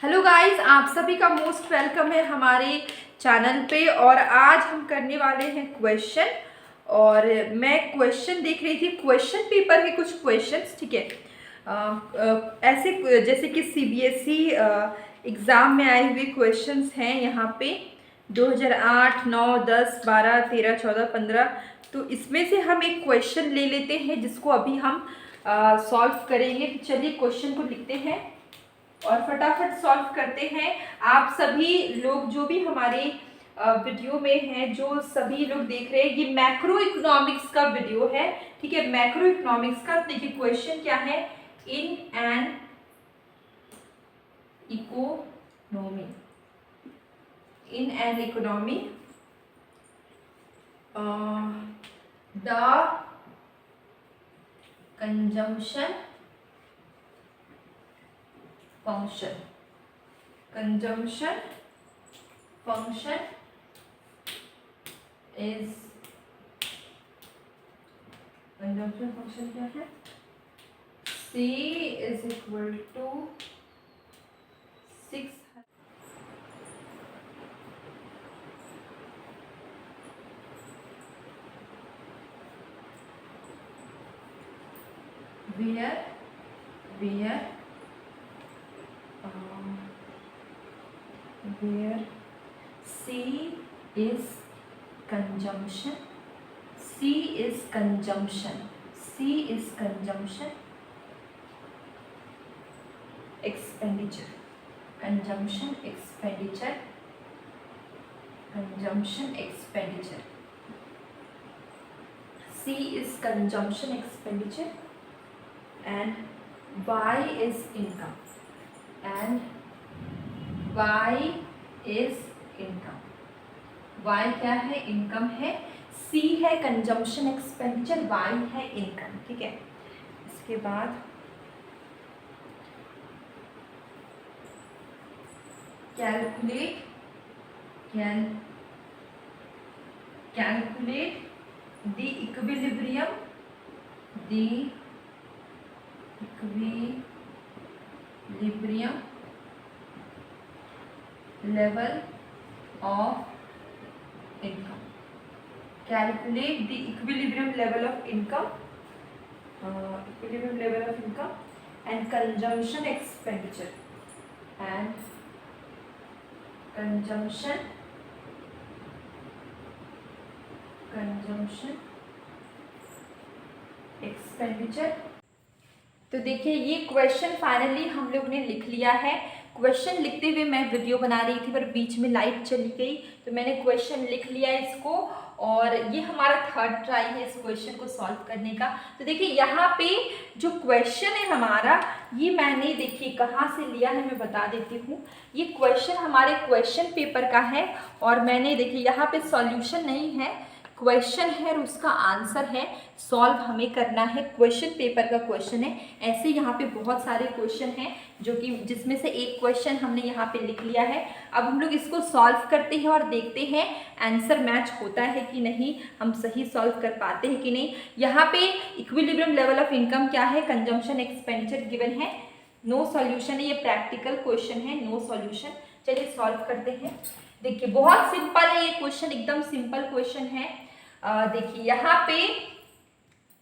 Hello guys, आप सभी का मोस्ट वेलकम है हमारे चैनल पे। और आज हम करने वाले हैं क्वेश्चन। और मैं क्वेश्चन देख रही थी, क्वेश्चन पेपर के कुछ क्वेश्चंस, ठीक है। ऐसे जैसे कि सीबीएसई एग्ज़ाम में आए हुए क्वेश्चंस हैं यहाँ पे 2008, 9, 10, 12, 13, 14, 15। तो इसमें से हम एक क्वेश्चन ले लेते हैं जिसको अभी हम सॉल्व करेंगे। तो चलिए क्वेश्चन को लिखते हैं और फटाफट सॉल्व करते हैं। आप सभी लोग जो भी हमारे वीडियो में हैं, जो सभी लोग देख रहे हैं, ये मैक्रो इकोनॉमिक्स का वीडियो है, ठीक है। मैक्रो इकोनॉमिक्स का देखिए क्वेश्चन क्या है। इन an economy, in an economy the consumption function is consumption function क्या है? C is equal to 6 where C is consumption, expenditure, consumption expenditure, C is consumption expenditure and Y is income, Y क्या है? Income है। C है consumption expenditure, Y है income, ठीक है। इसके बाद calculate the equilibrium level of income, calculate the equilibrium level of income, and consumption expenditure, तो देखिए ये क्वेश्चन फाइनली हम लोग ने लिख लिया है। क्वेश्चन लिखते हुए मैं वीडियो बना रही थी पर बीच में लाइट चली गई, तो मैंने क्वेश्चन लिख लिया इसको। और ये हमारा थर्ड ट्राई है इस क्वेश्चन को सॉल्व करने का। तो देखिए यहाँ पे जो क्वेश्चन है हमारा, ये मैंने देखिए कहाँ से लिया है मैं बता देती हूँ। ये क्वेश्चन हमारे क्वेश्चन पेपर का है और मैंने देखिए यहाँ पे सॉल्यूशन नहीं है, क्वेश्चन है और उसका आंसर है। सॉल्व हमें करना है, क्वेश्चन पेपर का क्वेश्चन है। ऐसे यहाँ पे बहुत सारे क्वेश्चन हैं जो कि जिसमें से एक क्वेश्चन हमने यहाँ पे लिख लिया है। अब हम लोग इसको सॉल्व करते हैं और देखते हैं आंसर मैच होता है कि नहीं, हम सही सॉल्व कर पाते हैं कि नहीं। यहाँ पे इक्विलिब्रियम लेवल ऑफ इनकम क्या है, कंजम्पशन एक्सपेंडिचर गिवन है, नो सॉल्यूशन है। ये प्रैक्टिकल क्वेश्चन है, नो सॉल्यूशन। चलिए सॉल्व करते हैं। देखिए बहुत सिंपल है ये क्वेश्चन, एकदम सिंपल क्वेश्चन है। देखिए यहाँ पे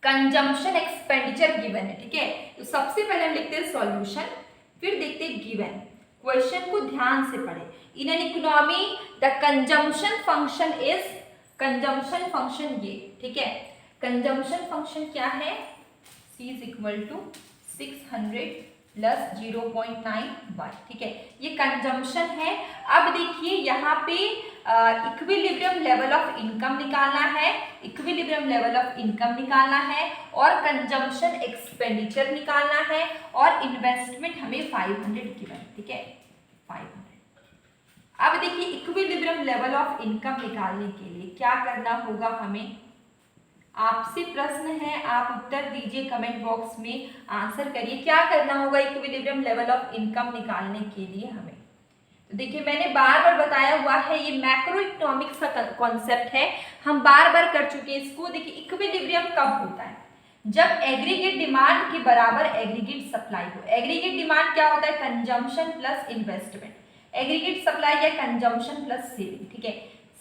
कंजम्पशन एक्सपेंडिचर गिवन है, ठीक है। तो सबसे पहले हम लिखते हैं सॉल्यूशन, फिर देखते हैं गिवन। क्वेश्चन को ध्यान से पढ़े। In an economy the consumption function is, consumption function ये, ठीक है। कंजम्पशन फंक्शन क्या है? C is equal to 600 plus 0.9y, ठीक है। ये कंजम्पशन है। अब देखिए यहाँ पे इक्विलिब्रियम लेवल ऑफ इनकम निकालना है, और कंजम्पशन एक्सपेंडिचर निकालना है, और इन्वेस्टमेंट हमें 500 गिवन, ठीक है, 500। अब देखिए इक्विलिब्रियम लेवल ऑफ इनकम निकालने के लिए क्या करना होगा हमें, आपसे प्रश्न है, आप उत्तर दीजिए कमेंट बॉक्स में, आंसर करिए। क्या करना होगा इक्विलिब्रियम लेवल ऑफ इनकम निकालने के लिए हमें? तो देखिए मैंने बार बार बताया हुआ है, ये मैक्रो इकोनॉमिक्स का कॉन्सेप्ट है, हम बार बार कर चुके हैं इसको। देखिए इक्विलिब्रियम कब होता है? जब एग्रीगेट डिमांड के बराबर एग्रीगेट सप्लाई हो। एग्रीगेट डिमांड क्या होता है? Consumption plus investment. Aggregate supply या कंजम्पशन प्लस सेविंग, ठीक है।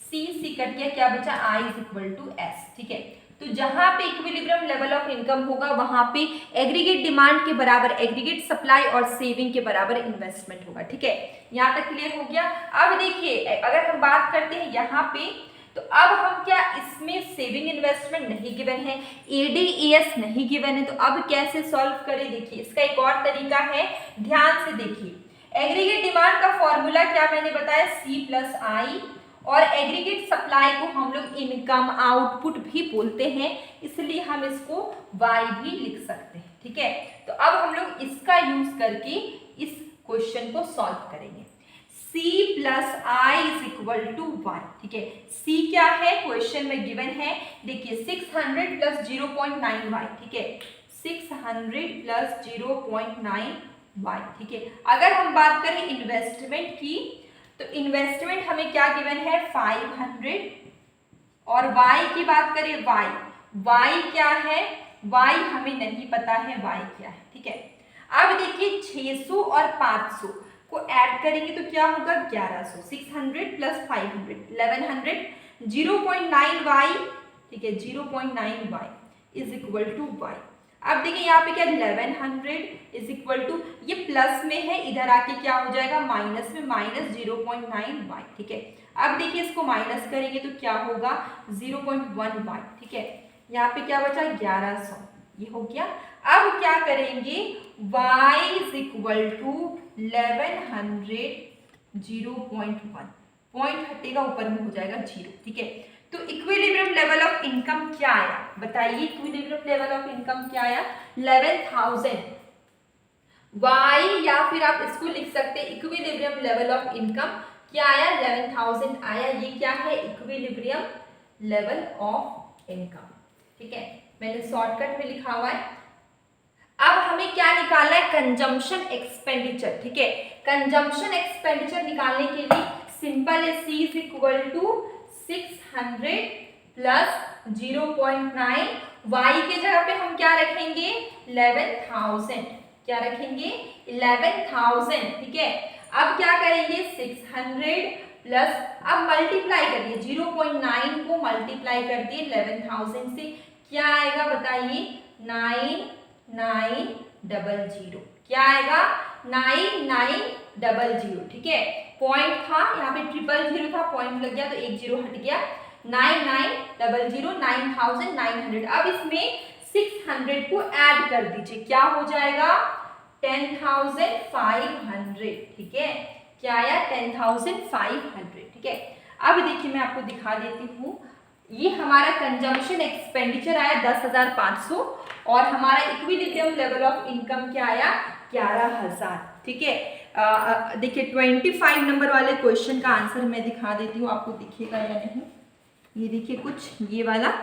सी कट गया, क्या बचा? I is equal to S, ठीक है। तो जहां पे इक्विलिब्रियम लेवल ऑफ इनकम होगा वहां पे एग्रीगेट डिमांड के बराबर एग्रीगेट सप्लाई और सेविंग के बराबर इन्वेस्टमेंट होगा, ठीक है। यहाँ तक क्लियर हो गया। अब देखिए अगर हम बात करते हैं यहाँ पे, तो अब हम क्या, इसमें सेविंग इन्वेस्टमेंट नहीं गिवन है, एडीएस नहीं गिवन है, तो अब कैसे सॉल्व करें? देखिए इसका एक और तरीका है, ध्यान से देखिए। एग्रीगेट डिमांड का फॉर्मूला क्या मैंने बताया? सी प्लस आई, और एग्रीगेट सप्लाई को हम लोग इनकम आउटपुट भी बोलते हैं, इसलिए हम इसको वाई भी लिख सकते हैं, ठीक है। तो अब हम लोग इसका यूज करके इस क्वेश्चन को सॉल्व करेंगे। C plus I is equal to 1, ठीक है। C क्या है? क्वेश्चन में गिवन है, देखिए 600 प्लस 0.9 वाई, ठीक है। 600 प्लस 0.9 वाई, ठीक है। अगर हम बात करें इन्वेस्टमेंट की, तो इन्वेस्टमेंट हमें क्या गिवन है? 500, और y की बात करें, y क्या है? y हमें नहीं पता है y क्या है, ठीक है। अब देखिए 600 और 500 को ऐड करेंगे तो क्या होगा? 1100। 600 प्लस 500 1100, 0.9y, ठीक है, 0.9y is equal to y। अब देखिए यहाँ पे क्या, 1100 इज इक्वल टू, ये प्लस में है, इधर आके क्या हो जाएगा? माइनस में, माइनस 0.9y, ठीक है। अब देखिए इसको माइनस करेंगे तो क्या होगा? 0.1y, ठीक है। यहाँ पे क्या बचा? 1100, ये हो गया। अब क्या करेंगे? y is equal to 1100, 0.1, point हटेगा, ऊपर में हो जाएगा 0, ठीक है। तो इक्विलिब्रियम लेवल ऑफ इनकम क्या आया? बताइए, इक्विलिब्रियम लेवल ऑफ इनकम क्या आया? 11,000 y, या फिर आप इसको लिख सकते हैं इक्विलिब्रियम लेवल ऑफ इनकम क्या आया? 11,000 आया। ये क्या है? इक्विलिब्रियम लेवल ऑफ इनकम, ठीक है। मैंने शॉर्टकट में लिखा हुआ है। अब हमें क्या निकालना है? कंजम्पशन एक्सपेंडिचर, ठीक है। कंजम्पशन एक्सपेंडिचर निकालने के लिए सिंपल है, C is equal to 600 plus 0.9, y के जगह पे हम क्या रखेंगे? 11,000, क्या रखेंगे? 11,000, ठीक है। अब क्या करेंगे? 600 प्लस, अब मल्टीप्लाई करिए, 0.9 को मल्टीप्लाई कर दिए 11,000 से, क्या आएगा बताइए? 9900, क्या आएगा? 9900, ठीक है। पॉइंट था यहाँ पे, 000 था, पॉइंट लग गया तो एक 0 हट गया। 9900, 9900। अब इसमें 600 को ऐड कर दीजिए, क्या हो जाएगा? 10,500, ठीक है। क्या आया? 10,500, ठीक है। अब देखिए मैं आपको दिखा देती हूँ, ये हमारा कंजम्पशन एक्सपेंडिचर आया 10,500, और हमारा इक्विलिब्रियम लेवल ऑफ इनकम क्या आया? 11,000, ठीक है। देखिए 25 नंबर वाले क्वेश्चन का आंसर मैं दिखा देती हूँ, आपको दिखेगा या नहीं। ये देखिए कुछ ये वाला,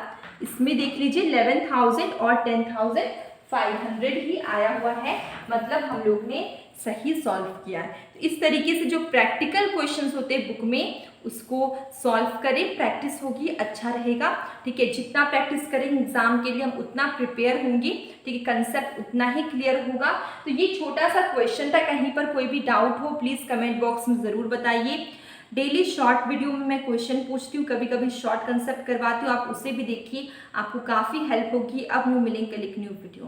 इसमें देख लीजिए 11,000 और 10,500 ही आया हुआ है, मतलब हम लोग ने सही सॉल्व किया है। तो इस तरीके से जो प्रैक्टिकल क्वेश्चंस होते हैं बुक में, उसको सॉल्व करें, प्रैक्टिस होगी, अच्छा रहेगा, ठीक है। जितना प्रैक्टिस करेंगे एग्जाम के लिए हम उतना प्रिपेयर होंगे, ठीक है, कंसेप्ट उतना ही क्लियर होगा। तो ये छोटा सा क्वेश्चन था, कहीं पर कोई भी डाउट हो प्लीज़ कमेंट बॉक्स में ज़रूर बताइए। डेली शॉर्ट वीडियो में मैं क्वेश्चन पूछती हूँ, कभी कभी शॉर्ट कंसेप्ट करवाती हूँ, आप उसे भी देखिए, आपको काफ़ी हेल्प होगी। अब न्यू मिलेंगे कल एक न्यू वीडियो।